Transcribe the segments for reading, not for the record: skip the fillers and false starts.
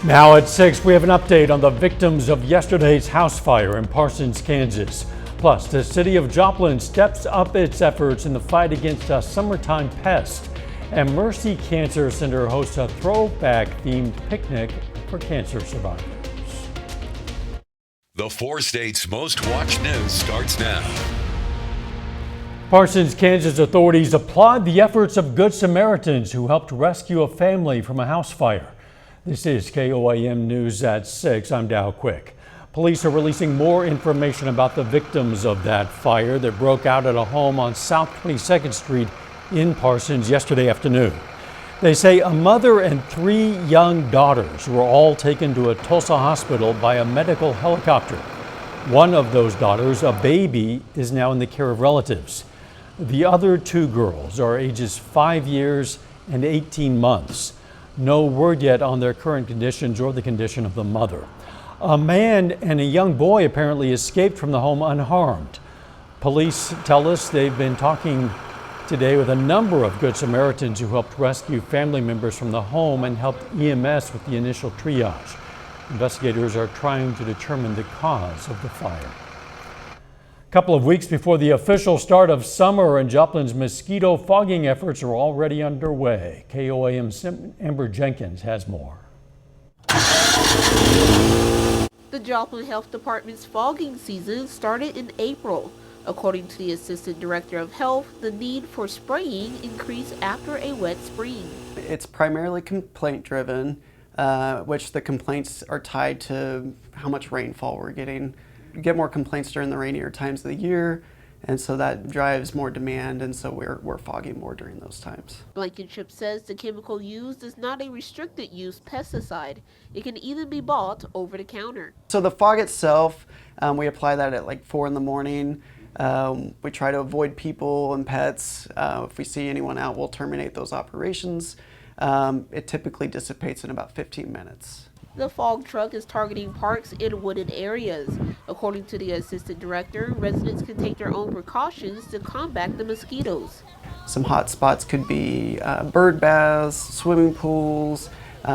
Now at 6, we have an update on the victims of yesterday's house fire in Parsons, Kansas. Plus, the city of Joplin steps up its efforts in the fight against a summertime pest. And Mercy Cancer Center hosts a throwback-themed picnic for cancer survivors. The 4 states' most watched news starts now. Parsons, Kansas authorities applaud the efforts of Good Samaritans who helped rescue a family from a house fire. This is KOAM News at 6. I'm Dow Quick. Police are releasing more information about the victims of that fire that broke out at a home on South 22nd Street in Parsons yesterday afternoon. They say a mother and 3 young daughters were all taken to a Tulsa hospital by a medical helicopter. One of those daughters, a baby, is now in the care of relatives. The other 2 girls are ages 5 years and 18 months. No word yet on their current conditions or the condition of the mother. A man and a young boy apparently escaped from the home unharmed. Police tell us they've been talking today with a number of Good Samaritans who helped rescue family members from the home and helped EMS with the initial triage. Investigators are trying to determine the cause of the fire. A couple of weeks before the official start of summer, and Joplin's mosquito fogging efforts are already underway. KOAM's Amber Jenkins has more. The Joplin Health Department's fogging season started in April. According to the Assistant Director of Health, the need for spraying increased after a wet spring. It's primarily complaint driven, which the complaints are tied to how much rainfall we're getting. We get more complaints during the rainier times of the year, and so that drives more demand, and so we're fogging more during those times. Blankenship says the chemical used is not a restricted use pesticide. It can even be bought over the counter. So the fog itself, we apply that at like 4 in the morning. We try to avoid people and pets. If we see anyone out, we'll terminate those operations. It typically dissipates in about 15 minutes. The fog truck is targeting parks in wooded areas. According to the assistant director, residents can take their own precautions to combat the mosquitoes. Some hot spots could be bird baths, swimming pools,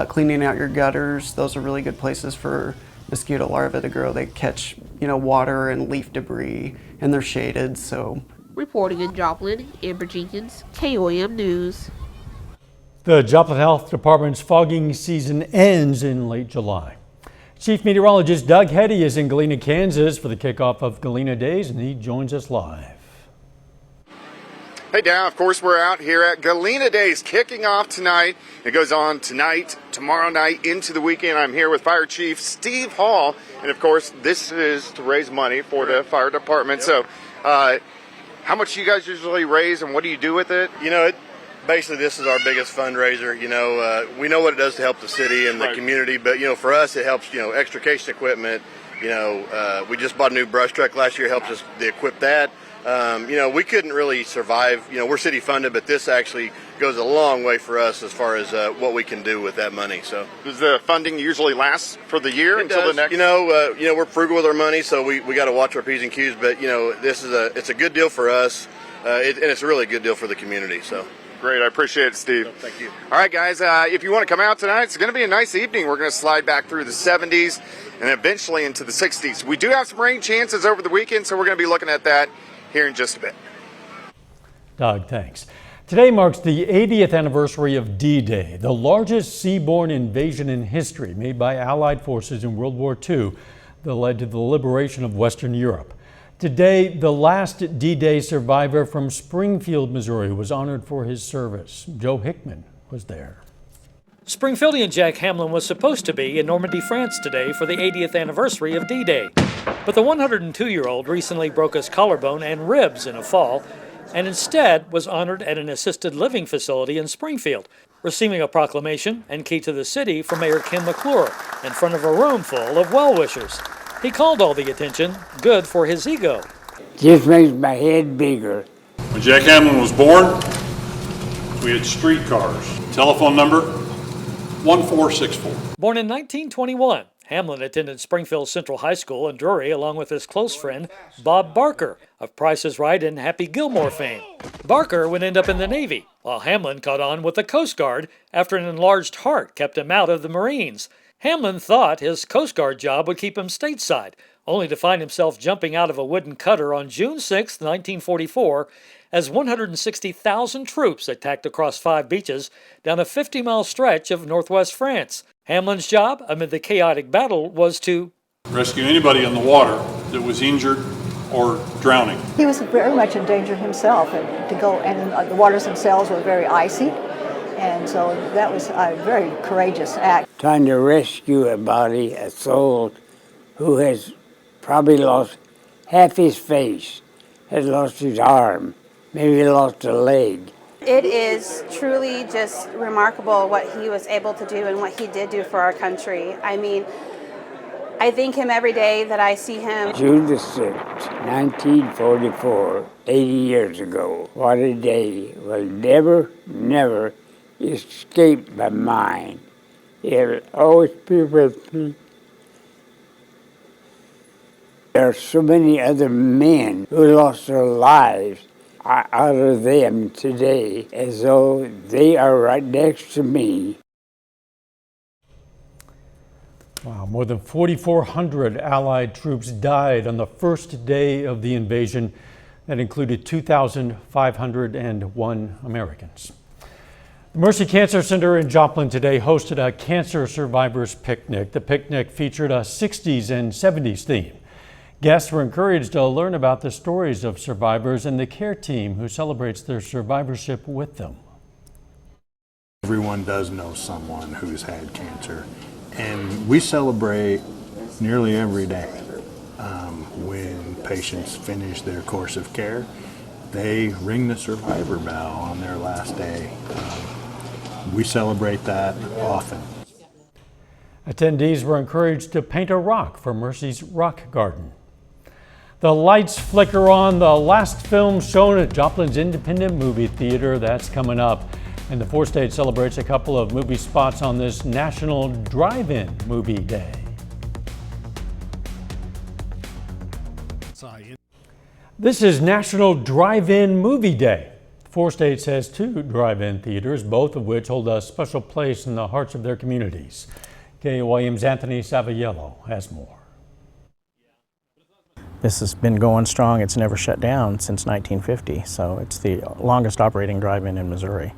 cleaning out your gutters. Those are really good places for mosquito larvae to grow. They catch, water and leaf debris, and they're shaded. So, reporting in Joplin, Amber Jenkins, KOAM News. The Joplin Health Department's fogging season ends in late July. Chief Meteorologist Doug Hetty is in Galena, Kansas for the kickoff of Galena Days, and he joins us live. Hey, Dow, of course, we're out here at Galena Days kicking off tonight. It goes on tonight, tomorrow night, into the weekend. I'm here with Fire Chief Steve Hall, and of course, this is to raise money for the fire department. Yep. So, how much do you guys usually raise, and what do you do with it? Basically, this is our biggest fundraiser. We know what it does to help the city and the community, but, for us, it helps, extrication equipment. We just bought a new brush truck last year, helps us to equip that. We couldn't really survive. We're city funded, but this actually goes a long way for us as far as what we can do with that money. So, does the funding usually last for the year until the next? We're frugal with our money, so we got to watch our P's and Q's. But it's a good deal for us, and it's a really good deal for the community. So. Great, I appreciate it, Steve. No, thank you. All right, guys, if you want to come out tonight, it's going to be a nice evening. We're going to slide back through the 70s and eventually into the 60s. We do have some rain chances over the weekend, so we're going to be looking at that here in just a bit. Doug, thanks. Today marks the 80th anniversary of D-Day, the largest seaborne invasion in history made by Allied forces in World War II that led to the liberation of Western Europe. Today, the last D-Day survivor from Springfield, Missouri, was honored for his service. Joe Hickman was there. Springfieldian Jack Hamlin was supposed to be in Normandy, France today for the 80th anniversary of D-Day. But the 102-year-old recently broke his collarbone and ribs in a fall, and instead was honored at an assisted living facility in Springfield, receiving a proclamation and key to the city from Mayor Kim McClure in front of a room full of well-wishers. He called all the attention, good for his ego. Just makes my head bigger. When Jack Hamlin was born, we had streetcars. Telephone number 1464. Born in 1921, Hamlin attended Springfield Central High School in Drury along with his close friend Bob Barker of Price is Right and Happy Gilmore fame. Barker would end up in the Navy, while Hamlin caught on with the Coast Guard after an enlarged heart kept him out of the Marines. Hamlin thought his Coast Guard job would keep him stateside, only to find himself jumping out of a wooden cutter on June 6, 1944, as 160,000 troops attacked across 5 beaches down a 50-mile stretch of northwest France. Hamlin's job amid the chaotic battle was to rescue anybody in the water that was injured or drowning. He was very much in danger himself, and the waters themselves were very icy, and so that was a very courageous act. Trying to rescue a body, a soul, who has probably lost half his face, has lost his arm, maybe lost a leg. It is truly just remarkable what he was able to do and what he did do for our country. I mean, I thank him every day that I see him. June the 6th, 1944, 80 years ago. What a day will never, never escape my mind. It'll always be with me. There are so many other men who lost their lives out of them today, as though they are right next to me. Wow, more than 4,400 Allied troops died on the first day of the invasion. That included 2,501 Americans. The Mercy Cancer Center in Joplin today hosted a cancer survivors picnic. The picnic featured a 60s and 70s theme. Guests were encouraged to learn about the stories of survivors and the care team who celebrates their survivorship with them. Everyone does know someone who's had cancer, and we celebrate nearly every day. When patients finish their course of care, they ring the survivor bell on their last day. We celebrate that often. Attendees were encouraged to paint a rock for Mercy's Rock Garden. The lights flicker on the last film shown at Joplin's Independent Movie Theater. That's coming up. And the 4-State celebrates a couple of movie spots on this National Drive-In Movie Day. This is National Drive-In Movie Day. 4-State has 2 drive-in theaters, both of which hold a special place in the hearts of their communities. KOIM's Anthony Saviello has more. This has been going strong. It's never shut down since 1950, so it's the longest operating drive-in in Missouri.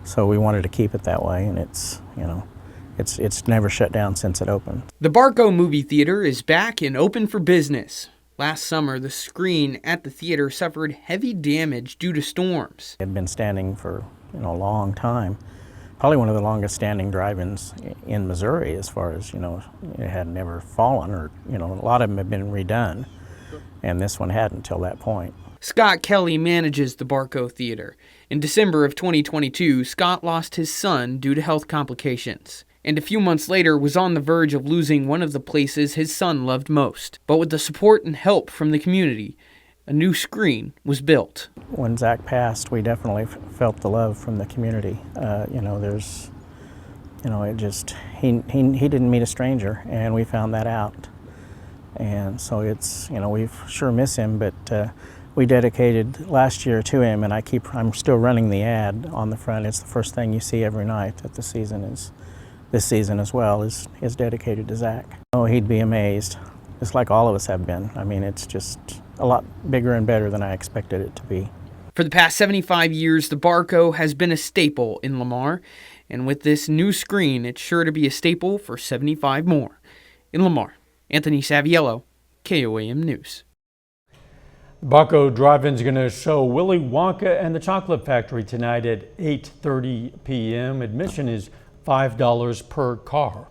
So we wanted to keep it that way, and it's never shut down since it opened. The Barco Movie Theater is back and open for business. Last summer, the screen at the theater suffered heavy damage due to storms. It had been standing for a long time. Probably one of the longest standing drive-ins in Missouri, as far as, it had never fallen, or, a lot of them have been redone, and this one hadn't until that point. Scott Kelly manages the Barco Theater. In December of 2022, Scott lost his son due to health complications, and a few months later was on the verge of losing one of the places his son loved most. But with the support and help from the community, a new screen was built. When Zach passed, we definitely felt the love from the community. He didn't meet a stranger, and we found that out. And so we sure miss him, but we dedicated last year to him, and I'm still running the ad on the front. It's the first thing you see every night that this season as well is dedicated to Zach. Oh, he'd be amazed, just like all of us have been. I mean, it's just a lot bigger and better than I expected it to be. For the past 75 years, the Barco has been a staple in Lamar, and with this new screen, it's sure to be a staple for 75 more. In Lamar, Anthony Saviello, KOAM News. Barco Drive-In is going to show Willy Wonka and the Chocolate Factory tonight at 8:30 p.m. Admission is $5 per car.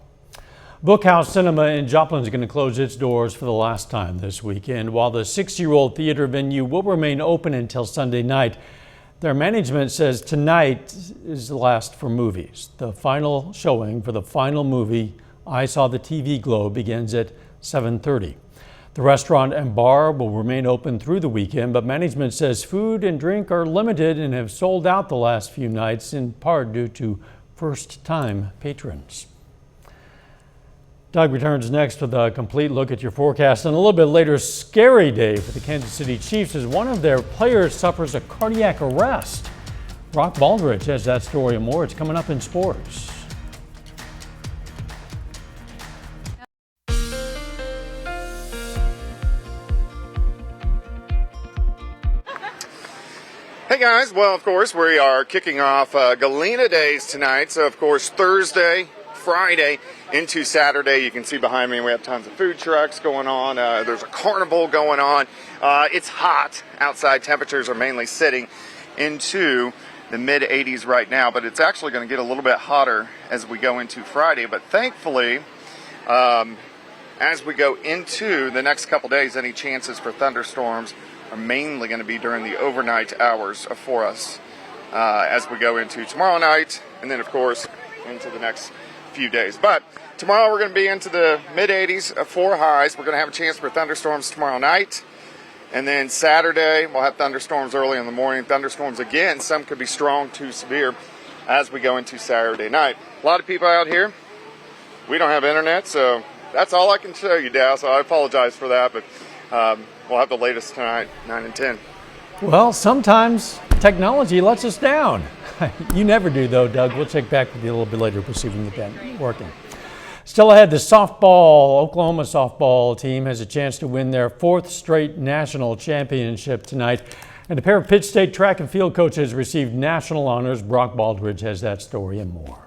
Bookhouse Cinema in Joplin is going to close its doors for the last time this weekend. While the 6-year-old theater venue will remain open until Sunday night, their management says tonight is the last for movies. The final showing for the final movie, I Saw the TV Glow, begins at 7:30. The restaurant and bar will remain open through the weekend, but management says food and drink are limited and have sold out the last few nights, in part due to first-time patrons. Doug returns next with a complete look at your forecast, and a little bit later, scary day for the Kansas City Chiefs as one of their players suffers a cardiac arrest. Brock Baldridge has that story and more. It's coming up in sports. Hey guys, well, of course, we are kicking off Galena Days tonight. So, of course, Thursday, Friday, into Saturday. You can see behind me we have tons of food trucks going on. There's a carnival going on. It's hot outside. Temperatures are mainly sitting into the mid-80s right now, but it's actually going to get a little bit hotter as we go into Friday. But thankfully, as we go into the next couple days, any chances for thunderstorms are mainly going to be during the overnight hours for us as we go into tomorrow night and then, of course, into the next few days. But tomorrow we're going to be into the mid-80s for highs. We're going to have a chance for thunderstorms tomorrow night. And then Saturday, we'll have thunderstorms early in the morning. Thunderstorms again, some could be strong to severe as we go into Saturday night. A lot of people out here, we don't have internet, so that's all I can show you, Dow, so I apologize for that. But we'll have the latest tonight, 9 and 10. Well, sometimes technology lets us down. You never do, though, Doug. We'll check back with you a little bit later. We'll see if we can get that working. Still ahead, the Oklahoma softball team has a chance to win their 4th straight national championship tonight. And a pair of Pitt State track and field coaches received national honors. Brock Baldridge has that story and more.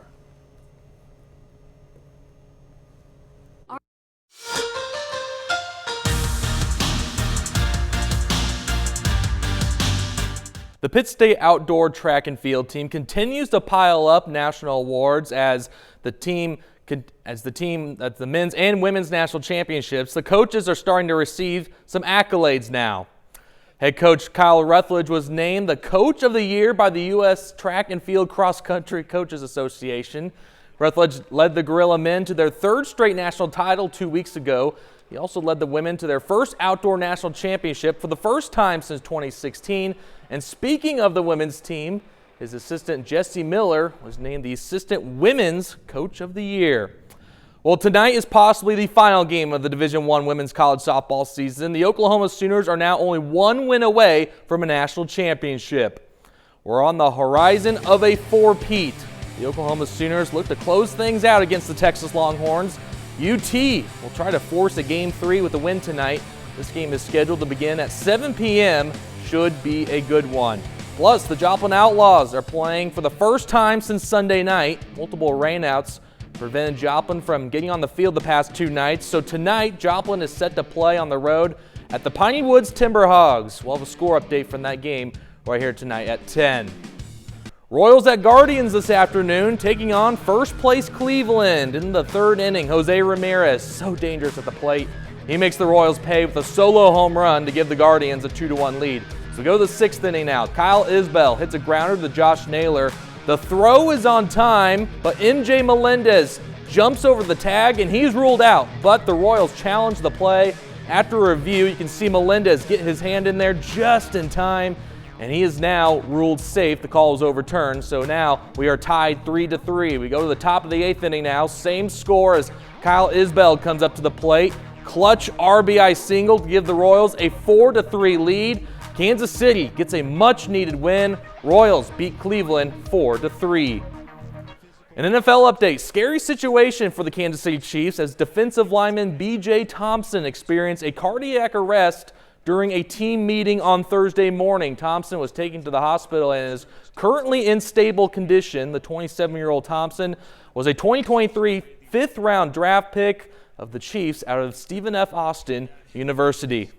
The Pitt State outdoor track and field team continues to pile up national awards as the men's and women's national championships. The coaches are starting to receive some accolades now. Head coach Kyle Rutledge was named the Coach of the Year by the U.S. Track and Field Cross Country Coaches Association. Rutledge led the Gorilla men to their 3rd straight national title 2 weeks ago. He also led the women to their first outdoor national championship for the first time since 2016. And speaking of the women's team, his assistant Jesse Miller was named the Assistant Women's Coach of the Year. Well, tonight is possibly the final game of the Division I women's college softball season. The Oklahoma Sooners are now only 1 win away from a national championship. We're on the horizon of a four-peat. The Oklahoma Sooners look to close things out against the Texas Longhorns. UT will try to force a Game 3 with a win tonight. This game is scheduled to begin at 7 p.m. Should be a good one. Plus, the Joplin Outlaws are playing for the first time since Sunday night. Multiple rainouts prevented Joplin from getting on the field the past 2 nights. So tonight, Joplin is set to play on the road at the Piney Woods Timber Hogs. We'll have a score update from that game right here tonight at 10. Royals at Guardians this afternoon, taking on first place Cleveland in the 3rd inning. Jose Ramirez, so dangerous at the plate. He makes the Royals pay with a solo home run to give the Guardians a 2-1 lead. So we go to the 6th inning now. Kyle Isbell hits a grounder to Josh Naylor. The throw is on time, but MJ Melendez jumps over the tag and he's ruled out. But the Royals challenge the play. After a review, you can see Melendez get his hand in there just in time, and he is now ruled safe. The call is overturned, so now we are tied 3-3. We go to the top of the 8th inning now. Same score as Kyle Isbell comes up to the plate. Clutch RBI single to give the Royals a 4-3 lead. Kansas City gets a much-needed win. Royals beat Cleveland 4-3. An NFL update. Scary situation for the Kansas City Chiefs as defensive lineman B.J. Thompson experienced a cardiac arrest during a team meeting on Thursday morning. Thompson was taken to the hospital and is currently in stable condition. The 27-year-old Thompson was a 2023 5th-round draft pick of the Chiefs out of Stephen F. Austin University.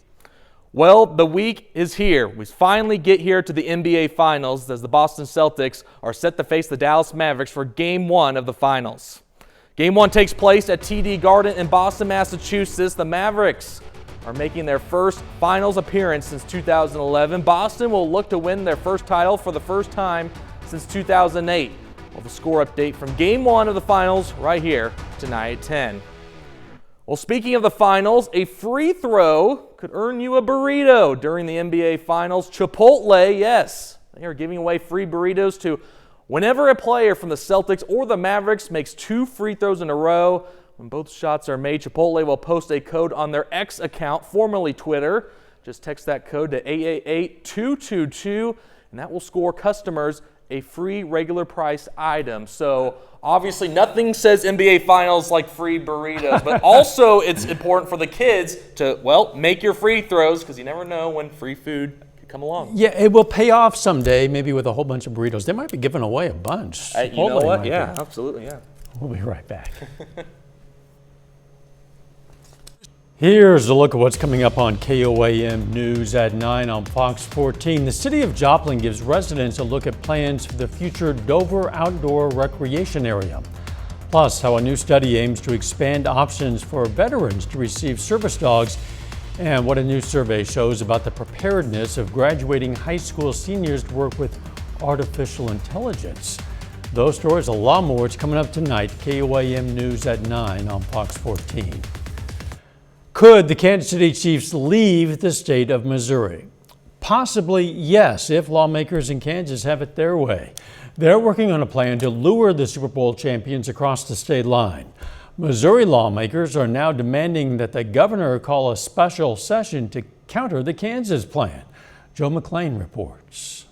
Well, the week is here. We finally get here to the NBA Finals as the Boston Celtics are set to face the Dallas Mavericks for Game 1 of the Finals. Game 1 takes place at TD Garden in Boston, Massachusetts. The Mavericks are making their first Finals appearance since 2011. Boston will look to win their first title for the first time since 2008. Well, the score update from Game 1 of the Finals right here tonight at 10. Well, speaking of the Finals, a free throw could earn you a burrito during the NBA Finals. Chipotle, yes, they are giving away free burritos to whenever a player from the Celtics or the Mavericks makes 2 free throws in a row. When both shots are made, Chipotle will post a code on their X account, formerly Twitter. Just text that code to 888-222, and that will score customers a free regular price item. So obviously nothing says NBA Finals like free burritos, but also it's important for the kids to, well, make your free throws because you never know when free food could come along. Yeah, it will pay off someday, maybe with a whole bunch of burritos. They might be giving away a bunch. You know what? Yeah, absolutely, yeah. We'll be right back. Here's a look at what's coming up on KOAM News at 9 on Fox 14. The city of Joplin gives residents a look at plans for the future Dover outdoor recreation area. Plus, how a new study aims to expand options for veterans to receive service dogs, and what a new survey shows about the preparedness of graduating high school seniors to work with artificial intelligence. Those stories, a lot more. It's coming up tonight. KOAM News at 9 on Fox 14. Could the Kansas City Chiefs leave the state of Missouri? Possibly yes, if lawmakers in Kansas have it their way. They're working on a plan to lure the Super Bowl champions across the state line. Missouri lawmakers are now demanding that the governor call a special session to counter the Kansas plan. Joe McClain reports.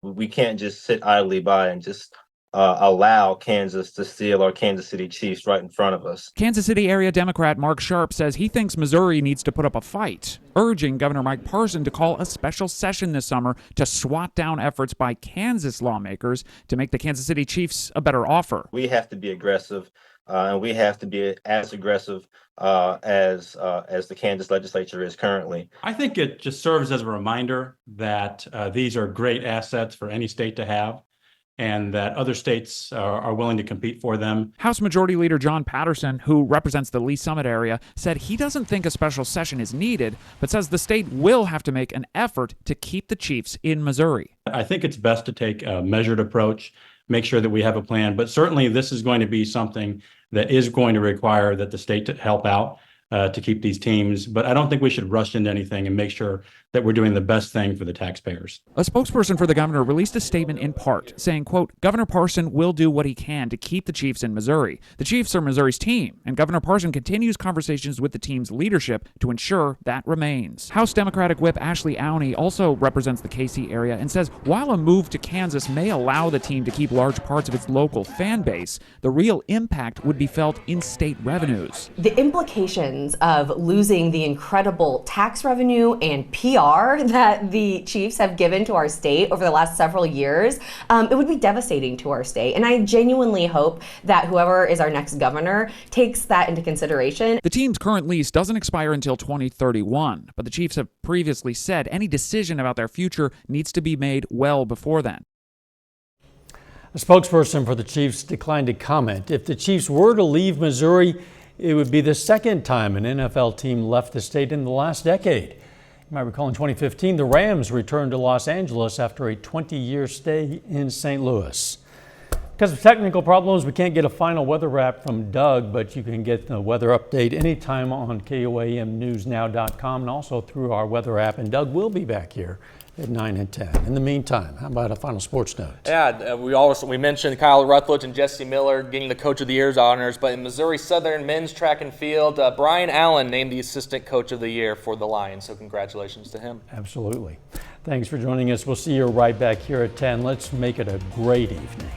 We can't just sit idly by and just allow Kansas to steal our Kansas City Chiefs right in front of us. Kansas City area Democrat Mark Sharp says he thinks Missouri needs to put up a fight, urging Governor Mike Parson to call a special session this summer to swat down efforts by Kansas lawmakers to make the Kansas City Chiefs a better offer. We have to be aggressive, and we have to be as aggressive as the Kansas legislature is currently. I think it just serves as a reminder that these are great assets for any state to have, and that other states are willing to compete for them. House Majority Leader John Patterson, who represents the Lee Summit area, said he doesn't think a special session is needed, but says the state will have to make an effort to keep the Chiefs in Missouri. I think it's best to take a measured approach, make sure that we have a plan, but certainly this is going to be something that is going to require that the state to help out to keep these teams. But I don't think we should rush into anything and make sure that we're doing the best thing for the taxpayers. A spokesperson for the governor released a statement in part saying, quote, Governor Parson will do what he can to keep the Chiefs in Missouri. The Chiefs are Missouri's team, and Governor Parson continues conversations with the team's leadership to ensure that remains. House Democratic Whip Ashley Auney also represents the KC area and says while a move to Kansas may allow the team to keep large parts of its local fan base, the real impact would be felt in state revenues. The implications of losing the incredible tax revenue and PR that the Chiefs have given to our state over the last several years, it would be devastating to our state. And I genuinely hope that whoever is our next governor takes that into consideration. The team's current lease doesn't expire until 2031, but the Chiefs have previously said any decision about their future needs to be made well before then. A spokesperson for the Chiefs declined to comment. If the Chiefs were to leave Missouri, it would be the second time an NFL team left the state in the last decade. You might recall in 2015, the Rams returned to Los Angeles after a 20-year stay in St. Louis. Because of technical problems, we can't get a final weather wrap from Doug, but you can get the weather update anytime on KOAMNewsNow.com and also through our weather app. And Doug will be back here at 9 and 10. In the meantime, how about a final sports note? Yeah, we mentioned Kyle Rutledge and Jesse Miller getting the Coach of the Year's honors, but in Missouri Southern men's track and field, Brian Allen named the Assistant Coach of the Year for the Lions, so congratulations to him. Absolutely. Thanks for joining us. We'll see you right back here at 10. Let's make it a great evening.